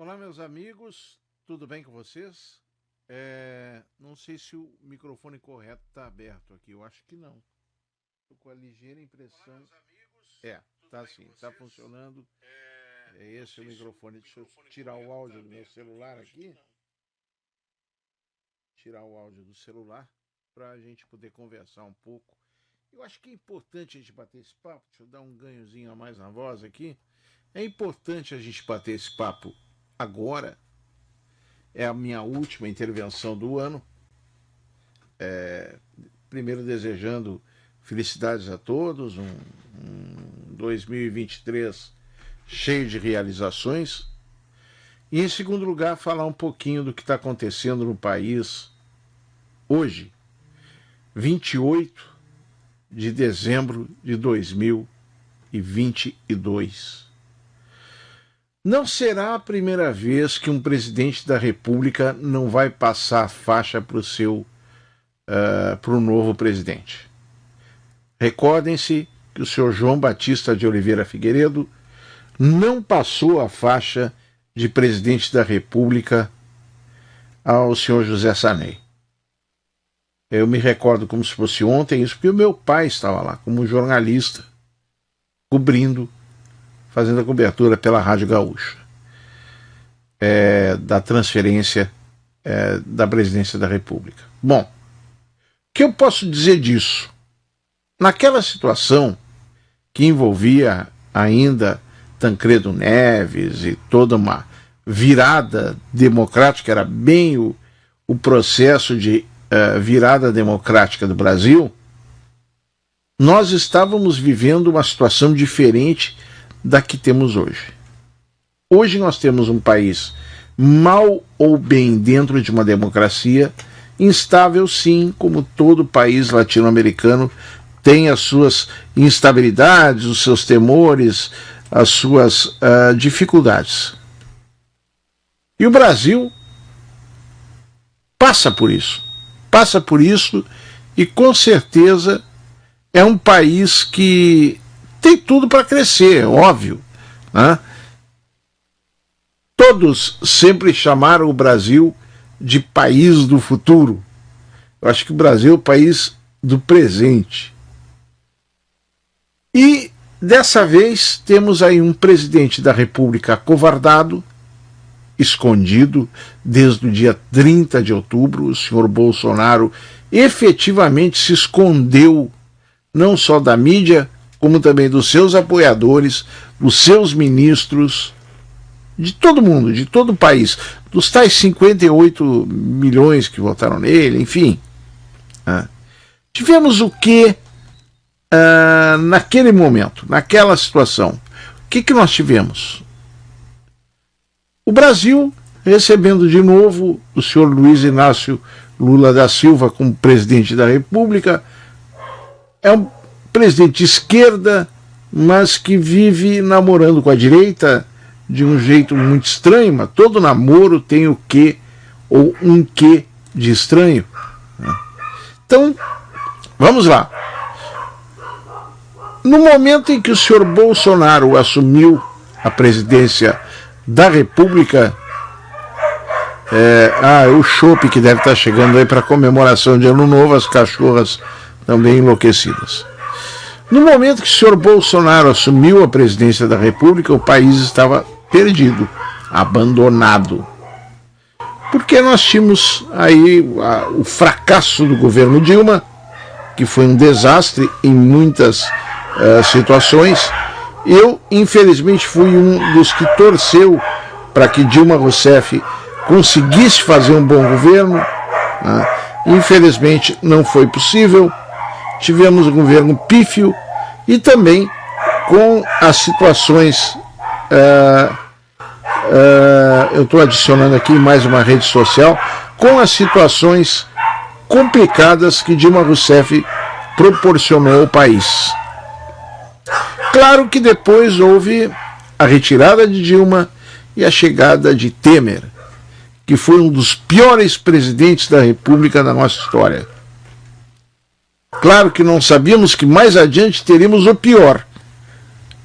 Olá, meus amigos, tudo bem com vocês? Não sei se o microfone correto está aberto aqui, eu acho que não. Estou com a ligeira impressão. Olá, meus amigos, tá sim, está funcionando. Esse é o microfone. Deixa eu tirar o áudio do meu celular aqui. Tirar o áudio do celular para a gente poder conversar um pouco. Eu acho que é importante a gente bater esse papo. Deixa eu dar um ganhozinho a mais na voz aqui. É importante a gente bater esse papo agora. É a minha última intervenção do ano. Primeiro desejando felicidades a todos, um 2023 cheio de realizações. E em segundo lugar, falar um pouquinho do que está acontecendo no país hoje, 28 de dezembro de 2022. Não será a primeira vez que um presidente da República não vai passar a faixa para o novo presidente. Recordem-se que o senhor João Batista de Oliveira Figueiredo não passou a faixa de presidente da República ao senhor José Sarney. Eu me recordo como se fosse ontem isso, porque o meu pai estava lá como jornalista, fazendo a cobertura pela Rádio Gaúcha, da transferência da presidência da República. Bom, o que eu posso dizer disso? Naquela situação que envolvia ainda Tancredo Neves e toda uma virada democrática, era bem o processo de virada democrática do Brasil, nós estávamos vivendo uma situação diferente da que temos hoje. Hoje nós temos um país mal ou bem dentro de uma democracia, instável sim, como todo país latino-americano tem as suas instabilidades, os seus temores, as suas dificuldades. E o Brasil passa por isso e com certeza é um país que tem tudo para crescer, óbvio, né? Todos sempre chamaram o Brasil de país do futuro. Eu acho que o Brasil é o país do presente. E dessa vez temos aí um presidente da República acovardado, escondido desde o dia 30 de outubro. O senhor Bolsonaro efetivamente se escondeu não só da mídia, como também dos seus apoiadores, dos seus ministros, de todo mundo, de todo o país, dos tais 58 milhões que votaram nele, enfim. Tivemos o que naquele momento, naquela situação? O que nós tivemos? O Brasil recebendo de novo o senhor Luiz Inácio Lula da Silva como presidente da República. É um presidente de esquerda, mas que vive namorando com a direita de um jeito muito estranho, mas todo namoro tem o quê, ou um quê de estranho. Então, vamos lá. No momento em que o senhor Bolsonaro assumiu a presidência da República, o chopp que deve estar chegando aí para comemoração de Ano Novo, as cachorras também enlouquecidas. No momento que o senhor Bolsonaro assumiu a presidência da República, o país estava perdido, abandonado. Porque nós tínhamos aí o fracasso do governo Dilma, que foi um desastre em muitas situações. Eu, infelizmente, fui um dos que torceu para que Dilma Rousseff conseguisse fazer um bom governo. Infelizmente, não foi possível. Tivemos um governo pífio e também com as situações... eu estou adicionando aqui mais uma rede social, com as situações complicadas que Dilma Rousseff proporcionou ao país. Claro que depois houve a retirada de Dilma e a chegada de Temer, que foi um dos piores presidentes da República da nossa história. Claro que não sabíamos que mais adiante teríamos o pior,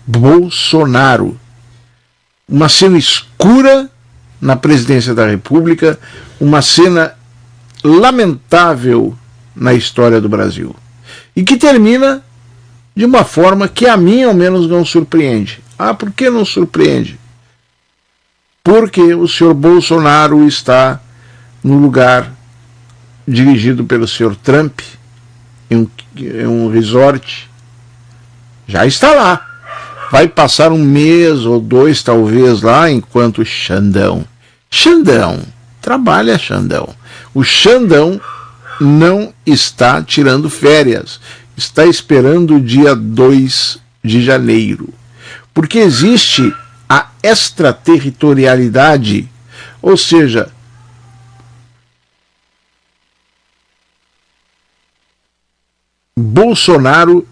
Bolsonaro. Uma cena escura na presidência da República, uma cena lamentável na história do Brasil. E que termina de uma forma que a mim, ao menos, não surpreende. Ah, por que não surpreende? Porque o senhor Bolsonaro está no lugar dirigido pelo senhor Trump, em um resort. Já está lá. Vai passar um mês ou dois, talvez, lá, enquanto o Xandão trabalha Xandão. O Xandão não está tirando férias, está esperando o dia 2 de janeiro. Porque existe a extraterritorialidade, ou seja, Bolsonaro,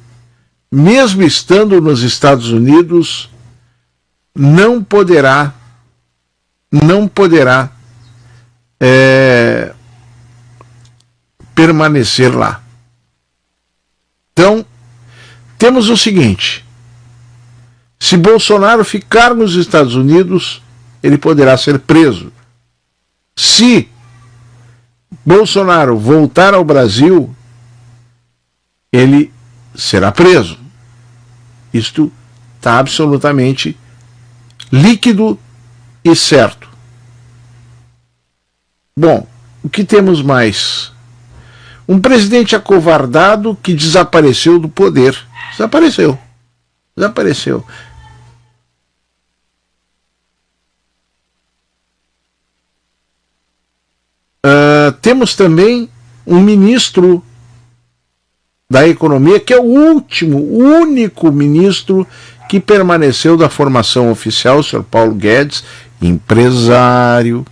mesmo estando nos Estados Unidos, não poderá permanecer lá. Então, temos o seguinte: se Bolsonaro ficar nos Estados Unidos, ele poderá ser preso. Se Bolsonaro voltar ao Brasil, ele será preso. Isto está absolutamente líquido e certo. Bom, o que temos mais? Um presidente acovardado que desapareceu do poder. Desapareceu. Temos também um ministro da Economia, que é o único ministro que permaneceu da formação oficial, o senhor Paulo Guedes, empresário,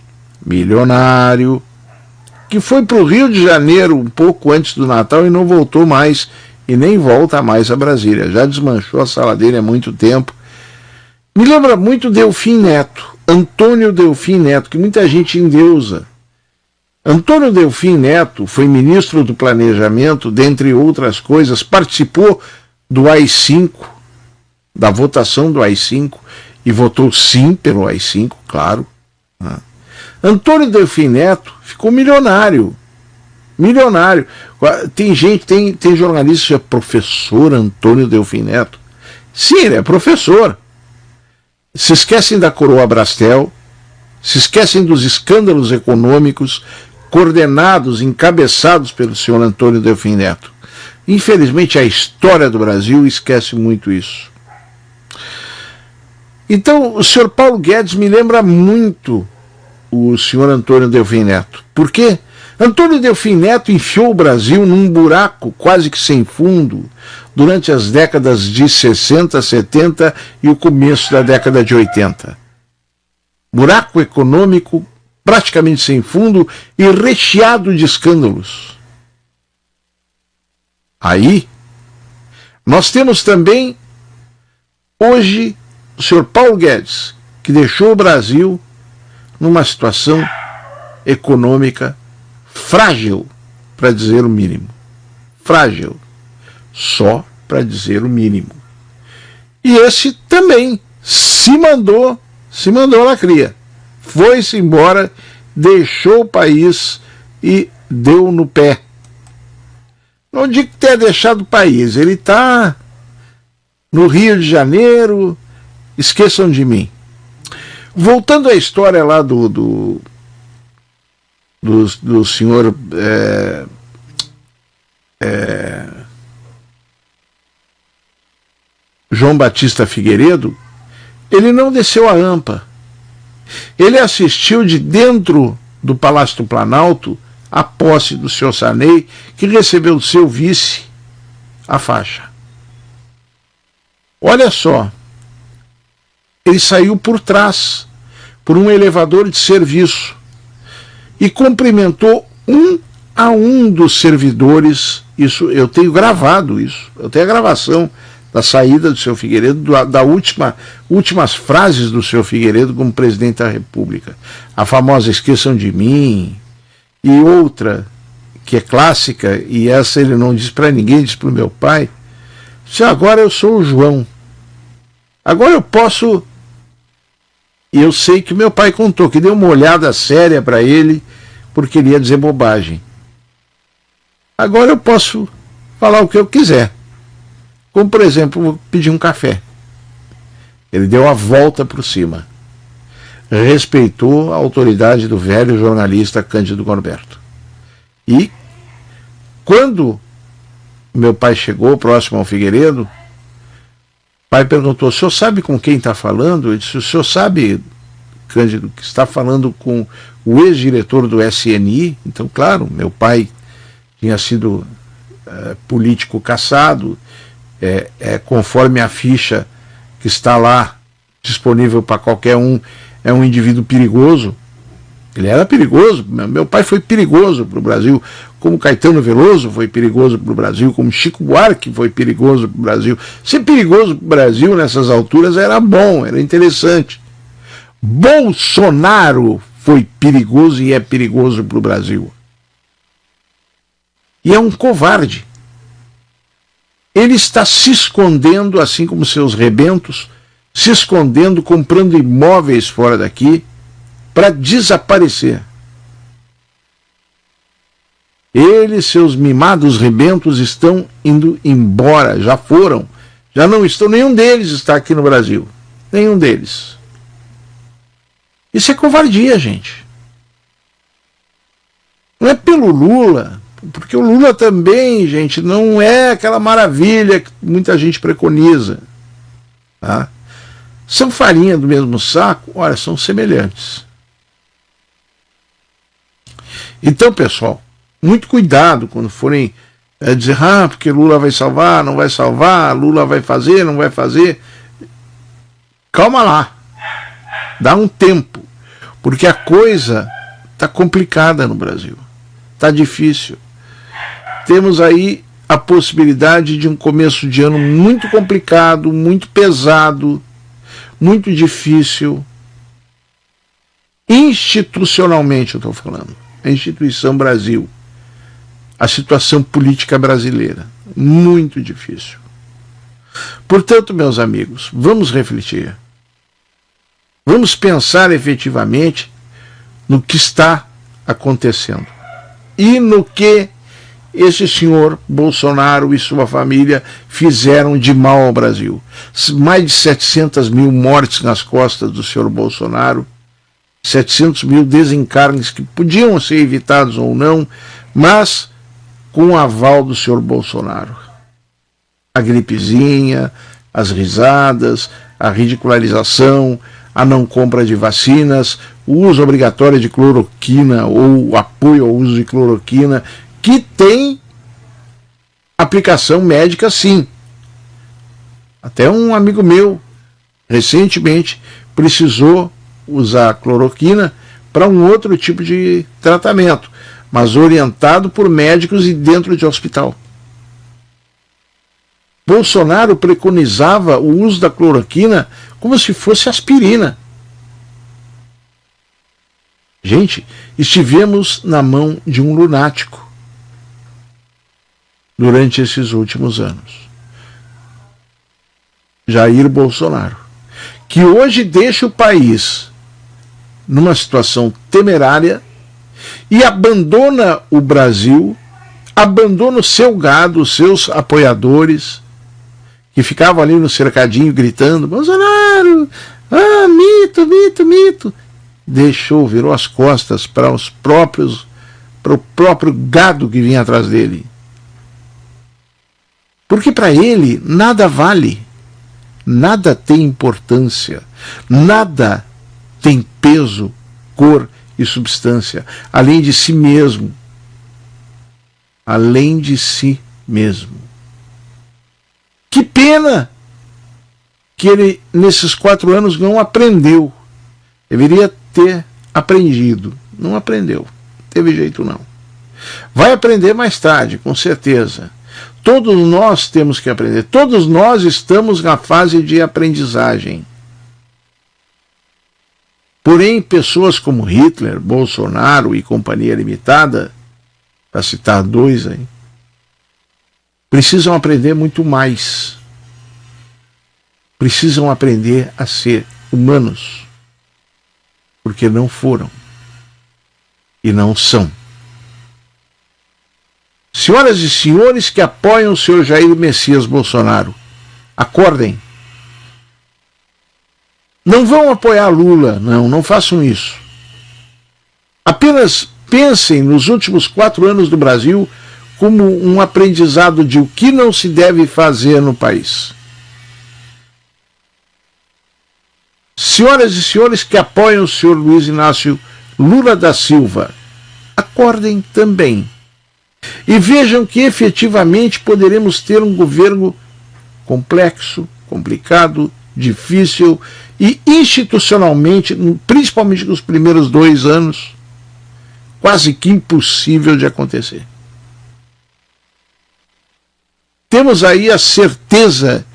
milionário, que foi para o Rio de Janeiro um pouco antes do Natal e não voltou mais, e nem volta mais a Brasília. Já desmanchou a sala dele há muito tempo. Me lembra muito Delfim Neto, Antônio Delfim Neto, que muita gente endeusa. Antônio Delfim Neto foi ministro do Planejamento, dentre outras coisas, participou do AI-5, da votação do AI-5, e votou sim pelo AI-5, claro. Antônio Delfim Neto ficou milionário. Tem gente, tem jornalista que é professor Antônio Delfim Neto. Sim, ele é professor. Se esquecem da coroa Brastel, se esquecem dos escândalos econômicos coordenados, encabeçados pelo senhor Antônio Delfim Neto. Infelizmente, a história do Brasil esquece muito isso. Então, o senhor Paulo Guedes me lembra muito o senhor Antônio Delfim Neto. Por quê? Antônio Delfim Neto enfiou o Brasil num buraco quase que sem fundo durante as décadas de 60, 70 e o começo da década de 80. Buraco econômico praticamente sem fundo e recheado de escândalos. Aí, nós temos também, hoje, o senhor Paulo Guedes, que deixou o Brasil numa situação econômica frágil, para dizer o mínimo. Frágil, só para dizer o mínimo. E esse também se mandou na cria. Foi-se embora, deixou o país e deu no pé. Não digo que tenha deixado o país, ele está no Rio de Janeiro, esqueçam de mim. Voltando à história lá do senhor João Batista Figueiredo, ele não desceu a AMPA. Ele assistiu de dentro do Palácio do Planalto a posse do senhor Sarney, que recebeu do seu vice a faixa. Olha só, ele saiu por trás, por um elevador de serviço, e cumprimentou um a um dos servidores. Isso, eu tenho gravado isso, eu tenho a gravação da saída do seu Figueiredo, últimas frases do seu Figueiredo como presidente da República. A famosa "esqueçam de mim", e outra, que é clássica, e essa ele não diz para ninguém, diz para o meu pai: "Se agora eu sou o João, agora eu posso E eu sei que meu pai contou que deu uma olhada séria para ele, porque ele ia dizer bobagem. Agora eu posso falar o que eu quiser. Como, por exemplo, vou pedir um café. Ele deu a volta por cima. Respeitou a autoridade do velho jornalista Cândido Norberto. E quando meu pai chegou próximo ao Figueiredo, o pai perguntou: o senhor sabe com quem está falando? Eu disse: o senhor sabe, Cândido, que está falando com o ex-diretor do SNI? Então, claro, meu pai tinha sido político cassado, conforme a ficha que está lá disponível para qualquer um, é um indivíduo perigoso. Ele era perigoso. Meu pai foi perigoso para o Brasil, como Caetano Veloso foi perigoso para o Brasil, como Chico Buarque foi perigoso para o Brasil. Ser perigoso para o Brasil nessas alturas era bom, era interessante. Bolsonaro foi perigoso e é perigoso para o Brasil. E é um covarde. Ele está se escondendo, assim como seus rebentos, se escondendo, comprando imóveis fora daqui, para desaparecer. Ele e seus mimados rebentos estão indo embora, já foram, já não estão, nenhum deles está aqui no Brasil. Nenhum deles. Isso é covardia, gente. Não é pelo Lula, porque o Lula também, gente, não é aquela maravilha que muita gente preconiza. Tá? São farinha do mesmo saco? Olha, são semelhantes. Então, pessoal, muito cuidado quando forem dizer, porque Lula vai salvar, não vai salvar, Lula vai fazer, não vai fazer. Calma lá. Dá um tempo. Porque a coisa está complicada no Brasil. Está difícil. Temos aí a possibilidade de um começo de ano muito complicado, muito pesado, muito difícil. Institucionalmente eu estou falando. A instituição Brasil. A situação política brasileira. Muito difícil. Portanto, meus amigos, vamos refletir. Vamos pensar efetivamente no que está acontecendo. E no que esse senhor Bolsonaro e sua família fizeram de mal ao Brasil. Mais de 700 mil mortes nas costas do senhor Bolsonaro, 700 mil desencarnes que podiam ser evitados ou não, mas com o aval do senhor Bolsonaro. A gripezinha, as risadas, a ridicularização, a não compra de vacinas, o uso obrigatório de cloroquina ou o apoio ao uso de cloroquina, que tem aplicação médica sim. Até um amigo meu, recentemente, precisou usar cloroquina para um outro tipo de tratamento, mas orientado por médicos e dentro de hospital. Bolsonaro preconizava o uso da cloroquina como se fosse aspirina. Gente, estivemos na mão de um lunático durante esses últimos anos. Jair Bolsonaro, que hoje deixa o país numa situação temerária e abandona o Brasil, abandona o seu gado, os seus apoiadores, que ficavam ali no cercadinho gritando, Bolsonaro, mito, mito, mito. Virou as costas para o próprio gado que vinha atrás dele. Porque para ele nada vale, nada tem importância, nada tem peso, cor e substância, além de si mesmo. Além de si mesmo. Que pena que ele, nesses 4 anos, não aprendeu. Deveria ter aprendido. Não aprendeu. Teve jeito não. Vai aprender mais tarde, com certeza. Todos nós temos que aprender. Todos nós estamos na fase de aprendizagem. Porém, pessoas como Hitler, Bolsonaro e Companhia Limitada, para citar 2 aí, precisam aprender muito mais. Precisam aprender a ser humanos. porque não foram e não são. Senhoras e senhores que apoiam o senhor Jair Messias Bolsonaro, acordem. Não vão apoiar Lula, não façam isso. Apenas pensem nos últimos 4 anos do Brasil como um aprendizado de o que não se deve fazer no país. Senhoras e senhores que apoiam o senhor Luiz Inácio Lula da Silva, acordem também. E vejam que efetivamente poderemos ter um governo complexo, complicado, difícil e institucionalmente, principalmente nos primeiros 2 anos, quase que impossível de acontecer. Temos aí a certeza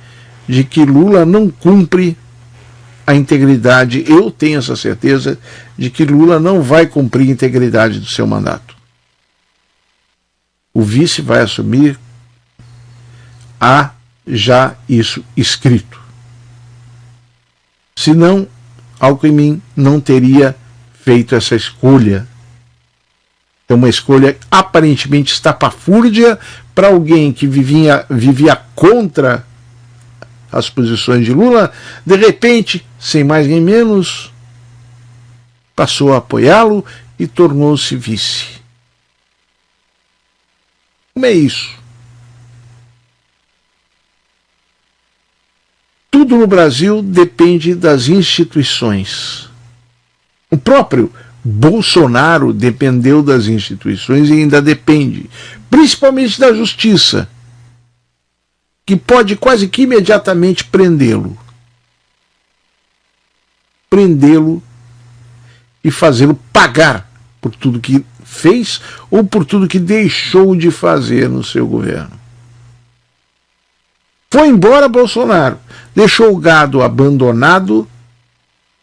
de que Lula não cumpre a integridade. Eu tenho essa certeza de que Lula não vai cumprir a integridade do seu mandato. O vice vai assumir, há já isso escrito. Senão, Alckmin não teria feito essa escolha. É uma escolha aparentemente estapafúrdia para alguém que vivia contra as posições de Lula, de repente, sem mais nem menos, passou a apoiá-lo e tornou-se vice. Como é isso? Tudo no Brasil depende das instituições. O próprio Bolsonaro dependeu das instituições e ainda depende, principalmente da justiça, que pode quase que imediatamente prendê-lo. Prendê-lo e fazê-lo pagar por tudo que fez ou por tudo que deixou de fazer no seu governo. Foi embora Bolsonaro, deixou o gado abandonado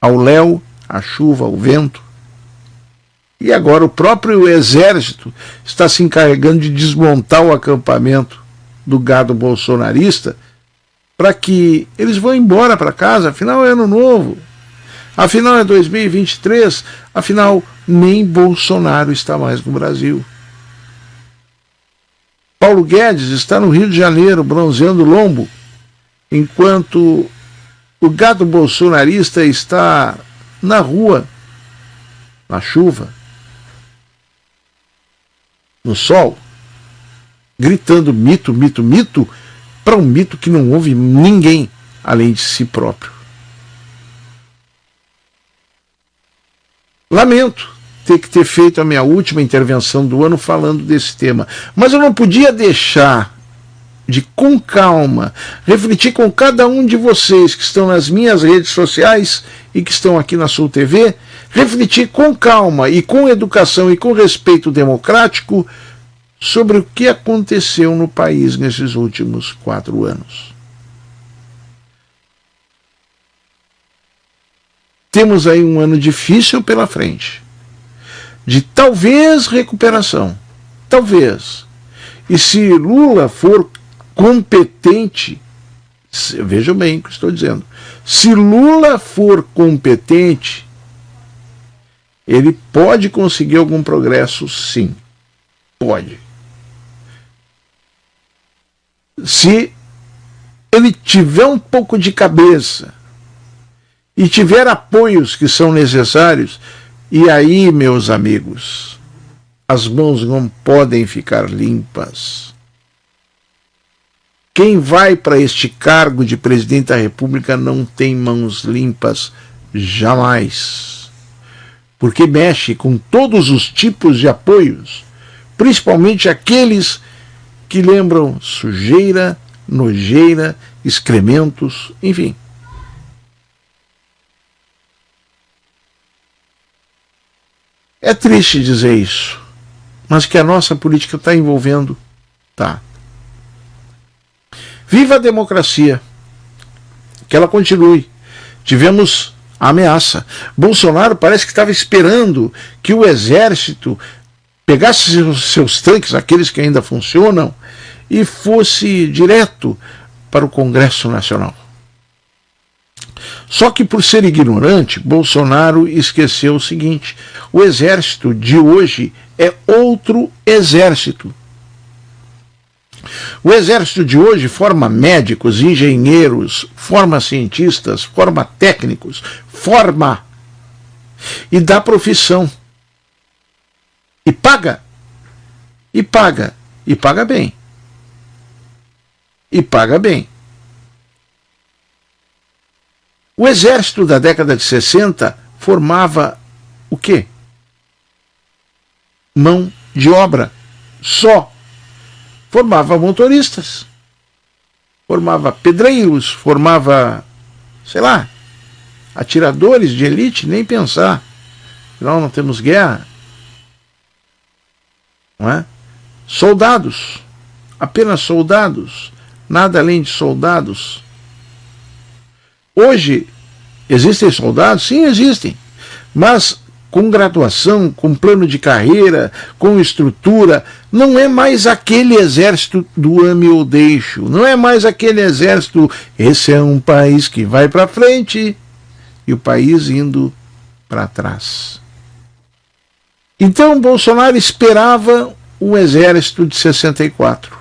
ao léu, à chuva, ao vento. E agora o próprio exército está se encarregando de desmontar o acampamento do gado bolsonarista para que eles vão embora para casa, afinal é ano novo, afinal é 2023, afinal nem Bolsonaro está mais no Brasil. Paulo Guedes está no Rio de Janeiro bronzeando o lombo, enquanto o gado bolsonarista está na rua, na chuva, no sol, gritando mito, mito, mito, para um mito que não ouve ninguém além de si próprio. Lamento ter que ter feito a minha última intervenção do ano falando desse tema, mas eu não podia deixar de, com calma, refletir com cada um de vocês que estão nas minhas redes sociais e que estão aqui na Sul TV, refletir com calma e com educação e com respeito democrático sobre o que aconteceu no país nesses últimos 4 anos. Temos aí um ano difícil pela frente, de talvez recuperação, talvez. E se Lula for competente, vejam bem o que estou dizendo, se Lula for competente, ele pode conseguir algum progresso, sim, pode. Se ele tiver um pouco de cabeça e tiver apoios que são necessários, e aí, meus amigos, as mãos não podem ficar limpas. Quem vai para este cargo de presidente da República não tem mãos limpas jamais, porque mexe com todos os tipos de apoios, principalmente aqueles que lembram sujeira, nojeira, excrementos, enfim. É triste dizer isso, mas que a nossa política está envolvendo, tá. Viva a democracia, que ela continue. Tivemos a ameaça. Bolsonaro parece que estava esperando que o exército pegasse seus tanques, aqueles que ainda funcionam, e fosse direto para o Congresso Nacional. Só que por ser ignorante, Bolsonaro esqueceu o seguinte: o exército de hoje é outro exército. O exército de hoje forma médicos, engenheiros, forma cientistas, forma técnicos, forma e dá profissão. E paga. E paga. E paga bem. E paga bem. O exército da década de 60 formava o quê? Mão de obra. Só. Formava motoristas. Formava pedreiros. Formava, sei lá, atiradores de elite, nem pensar. Afinal, não temos guerra. Não é? Soldados. Apenas soldados. Nada além de soldados. Hoje, existem soldados? Sim, existem. Mas com graduação, com plano de carreira, com estrutura, não é mais aquele exército do ame ou deixo. Não é mais aquele exército, esse é um país que vai para frente e o país indo para trás. Então, Bolsonaro esperava o exército de 64.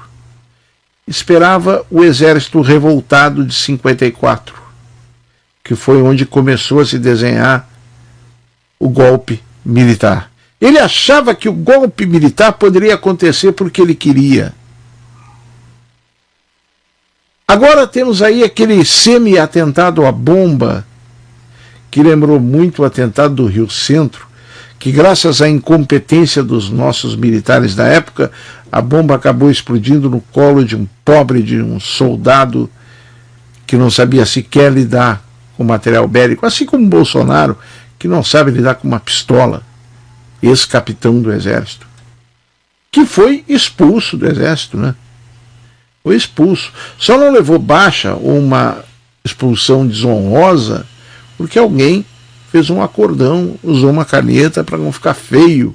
Esperava o exército revoltado de 54. Que foi onde começou a se desenhar o golpe militar. Ele achava que o golpe militar poderia acontecer porque ele queria. Agora temos aí aquele semi-atentado à bomba, que lembrou muito o atentado do Rio Centro, que graças à incompetência dos nossos militares da época, a bomba acabou explodindo no colo de um pobre, de um soldado que não sabia sequer lidar com material bélico, assim como Bolsonaro, que não sabe lidar com uma pistola, ex-capitão do exército, que foi expulso do exército, né? Foi expulso. Só não levou baixa ou uma expulsão desonrosa porque alguém fez um acordão, usou uma caneta para não ficar feio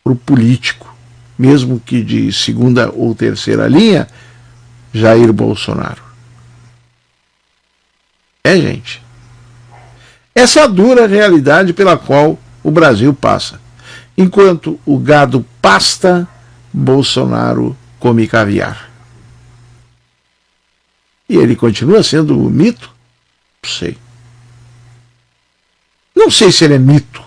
para o político, mesmo que de segunda ou terceira linha, Jair Bolsonaro. Gente. Essa é a dura realidade pela qual o Brasil passa. Enquanto o gado pasta, Bolsonaro come caviar. E ele continua sendo o mito? Não sei. Não sei se ele é mito.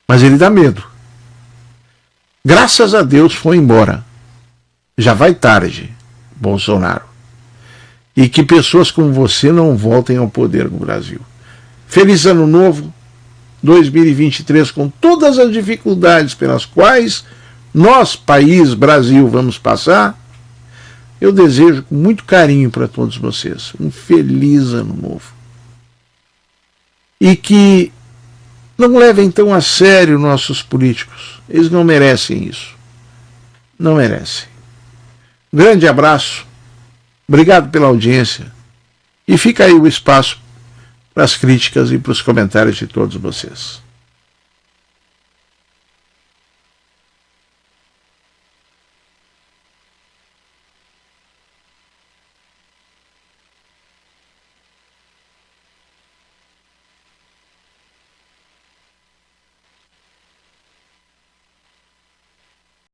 Mas ele dá medo. Graças a Deus foi embora. Já vai tarde, Bolsonaro. E que pessoas como você não voltem ao poder no Brasil. Feliz Ano Novo 2023, com todas as dificuldades pelas quais nós, país, Brasil, vamos passar. Eu desejo com muito carinho para todos vocês um feliz Ano Novo. E que não levem tão a sério nossos políticos. Eles não merecem isso. Não merecem. Grande abraço. Obrigado pela audiência. E fica aí o espaço para as críticas e para os comentários de todos vocês.